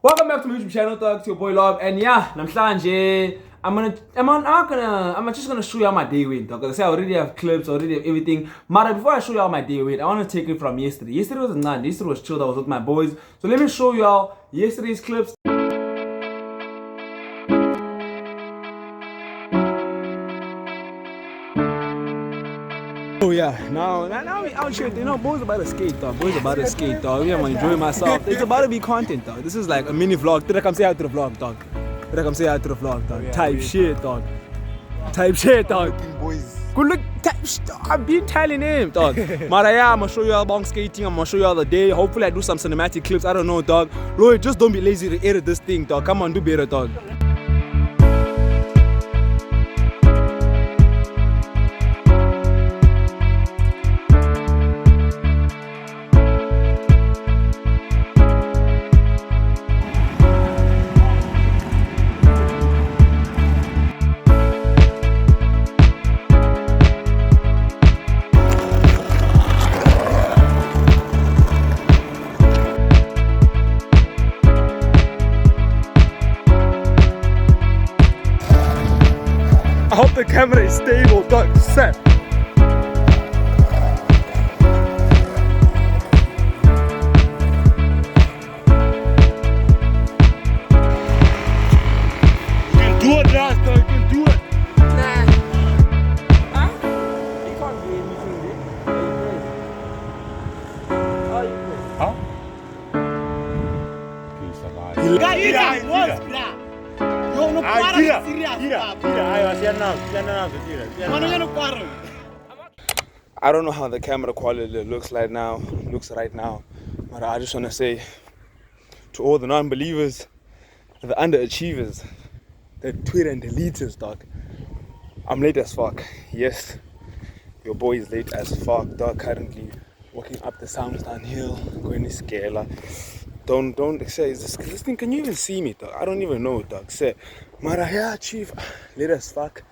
Welcome back to my YouTube channel, Thug. It's your boy Lob, and yeah, namhlanje I'm just gonna show you how my day went, dog. Cause I say I already have clips, already have everything. But before I show you how my day went, I wanna take it from yesterday. Yesterday was nice. Yesterday was chill. I was with my boys. So let me show you all yesterday's clips. Oh yeah, now we out here, boys about to skate, dog. Boys about to skate, dog. Yeah, I'm enjoying myself. It's about to be content, dog. This is like a mini vlog. Did I come say hi to the vlog, dog? Did I come say hi to the vlog, dog? Yeah, type shit, dog. Type shit, dog. Boys. Good look, I've been telling him, dog. But yeah, I'm gonna show you all about skating. I'm gonna show you all the day. Hopefully I do some cinematic clips. I don't know, dog. Lloyd, just don't be lazy to edit this thing, dog. Come on, do better, dog. I hope the camera is stable, dog. Set. You can do it, Ras, dog. You can do it. Nah. Huh? You can't do anything, dude. How you play? Huh? I don't know how the camera quality looks right now, but I just want to say to all the non-believers, the underachievers, the Twitter and deleters, dog, I'm late as fuck. Yes, your boy is late as fuck, dog. Currently walking up the Soundstown Hill, going to Scala. Don't say, is this thing, can you even see me, dog? I don't even know, dog. Say, Maraya, chief, late as fuck.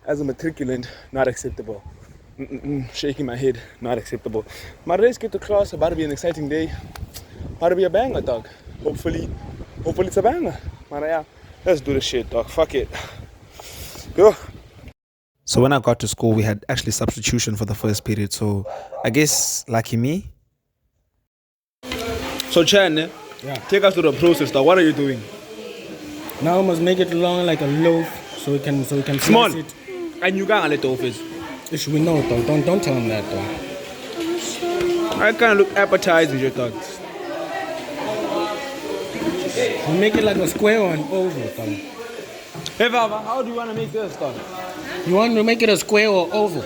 As a matriculant, not acceptable. Shaking my head, not acceptable. My race get to class, about to be an exciting day. About to be a banger, dog. Hopefully it's a banger. Maraya, let's do this shit, dog. Fuck it. Go. So when I got to school, we had actually substitution for the first period. So I guess, lucky me. So Chan, Yeah. take us through the process, dog. What are you doing? Now we must make it long like a loaf so we can Small. slice it. And you can't let the office. Ish, we know though. Don't tell him that though. I kind of look appetizing, your dog. We make it like a square or an oval though. Hey, Vava, how do you want to make this, dog? You want to make it a square or oval?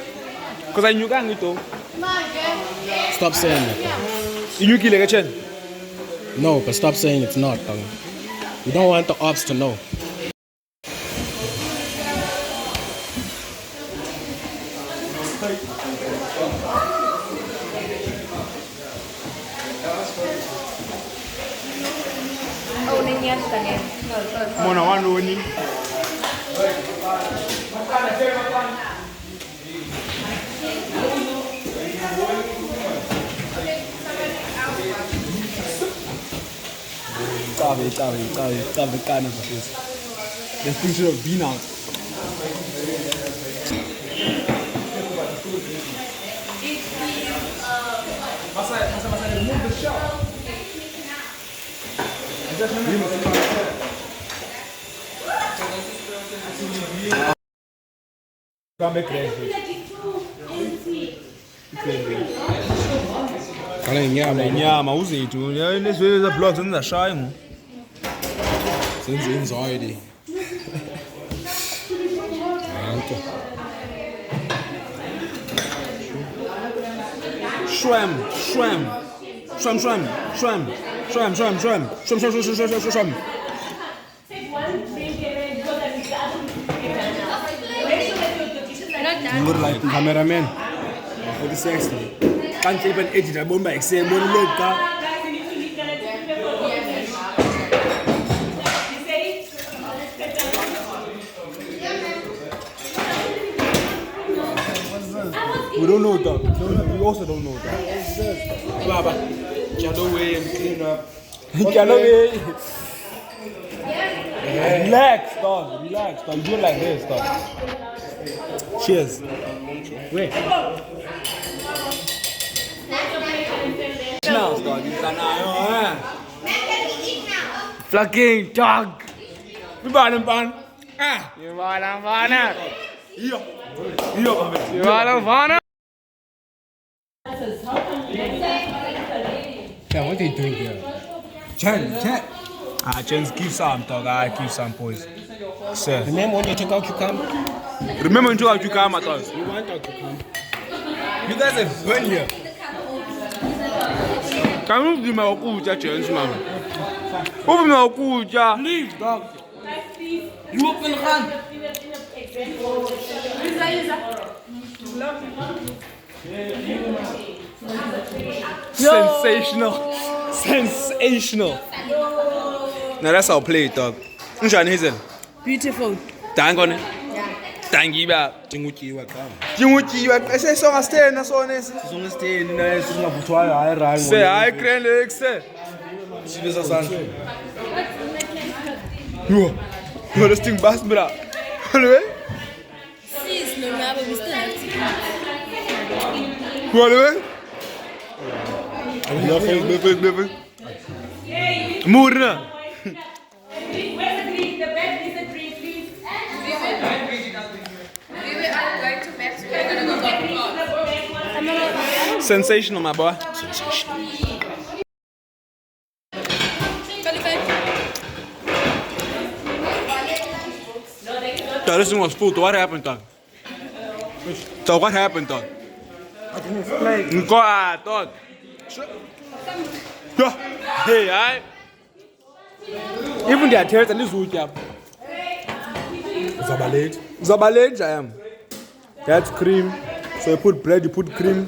Because I knew can't do. Stop saying that. You kill a Chen. Though. No, but stop saying it's not though. We don't want the ops to know. Mona one running. Sorry, kind of this. The thing should have been out. Remove the shot. Come nyama uzethu lezi za blogs zenizashaya ngo Senze anxiety. Shwem. You look like the cameraman. What is sexy? Can't even edit a bomba except one leg. We don't know that. We also don't know that. Baba, Jaloway and clean up. Jaloway. Relax, dog. Relax, dog. Do it like this, dog. Cheers. Wait. Smells, dog. Fucking dog. We bought him, man. Ah. You bought him, man. Hier. Hier, man. You bought him, man. Yeah, what are you doing here? Chen. Ah, Chen's give some, dog. I give some, boys. Sir. Remember when you took out cucumber? Remember when you took out my dog? You want out cucumber? You guys have been here. Can you give me a good chance, man? Open me a good chance. Please, dog. You open the hand. Sensational. Now that's how I play it, dog. Beautiful. Thank on it. Thank you, bab. I say, so I stay in the zone. Say, I can't look, say. Yo, this thing bust me up. Sis, no, but we still have to. What? Moorna. Sensational, my boy. Sensational. This thing was full. What happened, dog? So what happened, dog? I didn't explain. Go out, dog. Hey, I. Even the attendants and this wood job. Zabalage, I am. That's cream. So you put bread, you put cream.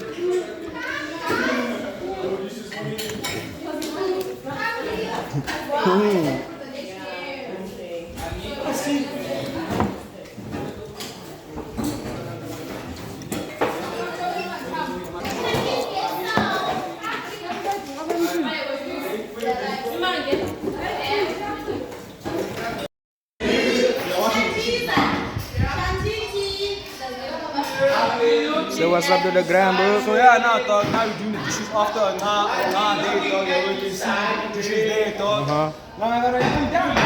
So what's up to the grand bro? So yeah, now dog, now we're doing the dishes after now day dog, yeah, we can see dishes there dog. Now I gotta do down.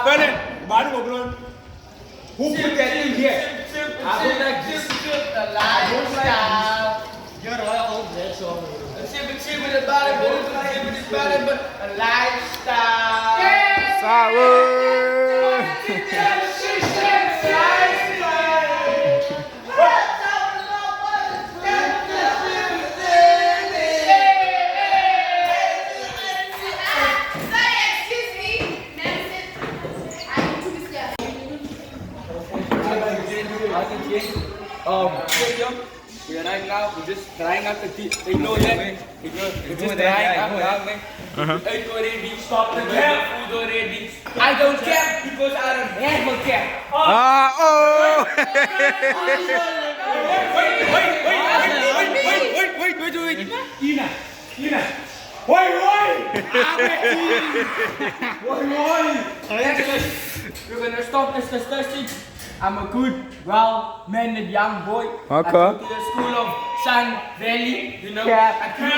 Ferdinand, why do you go? Who put that in here? I put like this. You're the old man, so. Chip with the body, but a lifestyle. Sour. We are right now, we're just trying out the teeth. They know that. We're just trying out the Eat already, stop the cap, food already. I don't care because I don't have a cap. Wait. Ina. Wait. We're gonna stop this discussion. I'm a good, well-mannered young boy. Okay. I go to the school of Sun Valley, you know. Yeah. I grew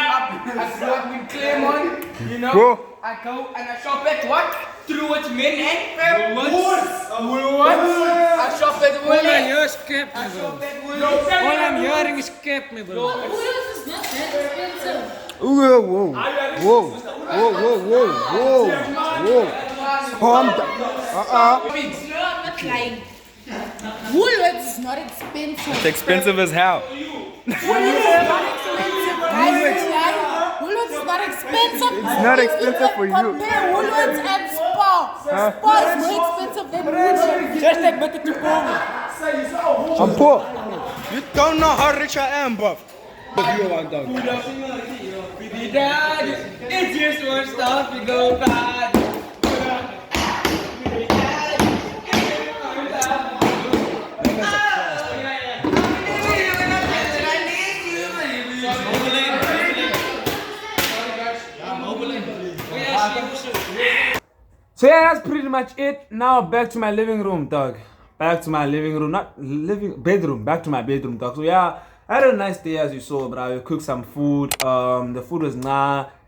up in Claremont, you know. Bro. I go and I shop at what? Truworths Men and Woolworths. I shop at Woolworths. All I'm hearing is cap, me bro. All I'm hearing is cap, me bro. Woolworths is not that expensive. Whoa. Calm down. No, I'm not lying. Woolworths is not expensive. It's expensive as hell. Woolworths is not expensive, guys. Woolworths is not expensive. It's not expensive for you. Compare Woolworths and Spar. Spar is more expensive than Woolworths. Just like better to poor. I'm poor. You don't know how rich I am, bruv. It's just one stop to go bad. I'm So yeah, that's pretty much it. Now back to my living room, dog. Back to my living room, not living bedroom. Back to my bedroom, dog. So yeah, I had a nice day as you saw, bro. We cooked some food. The food was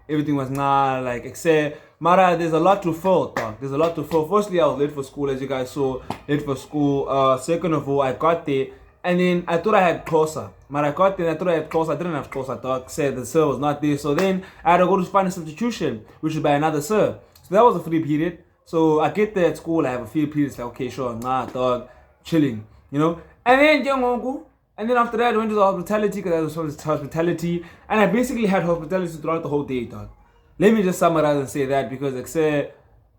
everything was like except Mara. There's a lot to fill, dog. There's a lot to fill. Firstly, I was late for school, as you guys saw. Late for school. Second of all, I got there. And then I thought I had closer. But I got there, I thought I had closer. I didn't have closer, dog. Said the sir was not there. So then I had to go to find a substitution, which was by another sir. So that was a free period. So I get there at school, I have a free period. It's like, okay, sure, dog, chilling, you know. And then after that, I went to the hospitality because I was hospitality. And I basically had hospitality throughout the whole day, dog. Let me just summarize and say that because, like, say,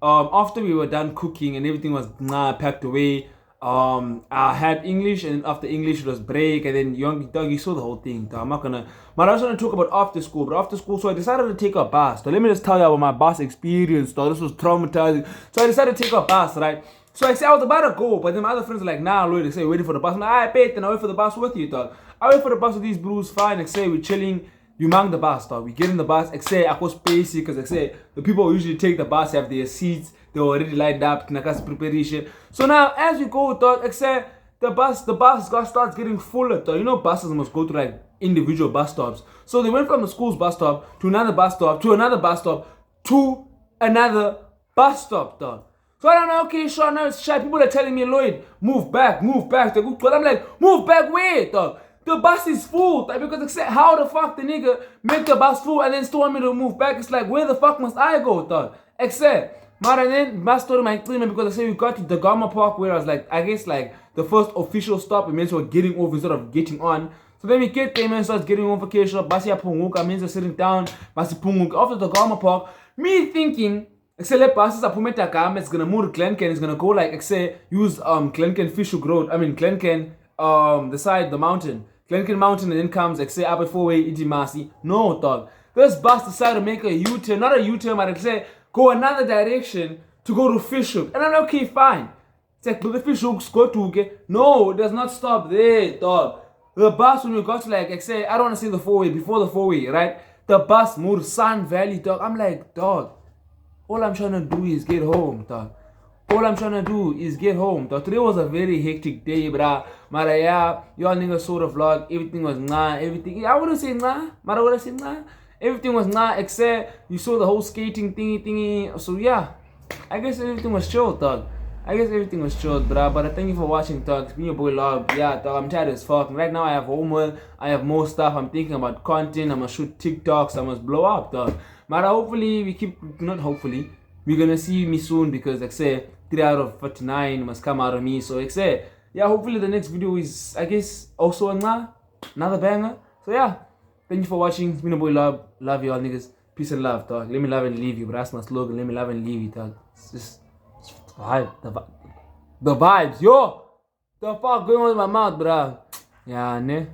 after we were done cooking and everything was packed away, I had English, and after English it was break, and then you saw the whole thing. I'm not gonna, but I was gonna talk about after school. But after school, so I decided to take a bus. So let me just tell you about my bus experience. So this was traumatizing. So I decided to take a bus, right? So I said I was about to go, but then my other friends were like, nah, Lloyd, they say waiting for the bus. I'm like, I bet, and I wait for the bus with you, dog. I wait for the bus with these blues, fine. Like say we're chilling. You mang the bus, dog. We get in the bus. Like say I was spacey because like say the people who usually take the bus have their seats. They were already lined up, preparation. So now, as we go, dog, except the bus starts getting fuller, dog. You know, buses must go to like individual bus stops. So they went from the school's bus stop to another bus stop to another bus stop to another bus stop, dog. So I'm like, okay, sure, now it's shy. People are telling me, Lloyd, move back. But I'm like, move back where, dog? The bus is full, dog, because except how the fuck the nigga make the bus full and then still want me to move back? It's like, where the fuck must I go, dog? Except. But then my story might clean me because I say we got to the Gama Park where I was like, I guess like the first official stop. It means we're getting off instead of getting on. So then we get there, man, starts getting on vacation. Basi Punguka means we're sitting down. Basi Punguka after the Gama Park. Me thinking, except buses are Pumeta Gama, it's gonna move to Glencairn. It's gonna go like except use Glencairn Fisher Road. I mean Glencairn the side, the mountain. Glencairn Mountain, and then comes except up 4-way Idimasi. No, dog. This bus decided to make a U-turn, not a U-turn, but except go another direction to go to Fishhook. And I'm like, okay, fine. It's like, but the Fishhooks go to, okay? No, it does not stop there, dog. The bus, when we got to like say, I don't want to say the 4-way, before the 4-way, right? The bus moved Sun Valley, dog. I'm like, dog, all I'm trying to do is get home, dog. All I'm trying to do is get home, dog. Today was a very hectic day, bruh. Maraya, y'all niggas saw the vlog. Everything was everything. I wouldn't say Mara would have said Everything was except you saw the whole skating thingy. So yeah, I guess everything was chill, dog. Bruh. But thank you for watching, dog. It's been your boy Love. Yeah, dog, I'm tired as fuck. Right now I have homework. I have more stuff. I'm thinking about content. I'm gonna shoot TikToks. I must blow up, dog. But hopefully we're gonna see me soon because like say 3 out of 49 must come out of me. So like say, yeah, hopefully the next video is, I guess, also another banger. So yeah, thank you for watching. It's been your boy Love. Love y'all niggas. Peace and love, dog. Let me love and leave you, but that's my slogan. Let me love and leave you, dog. It's just the vibes, yo. The fuck going on with my mouth, bruh? Yeah, ne.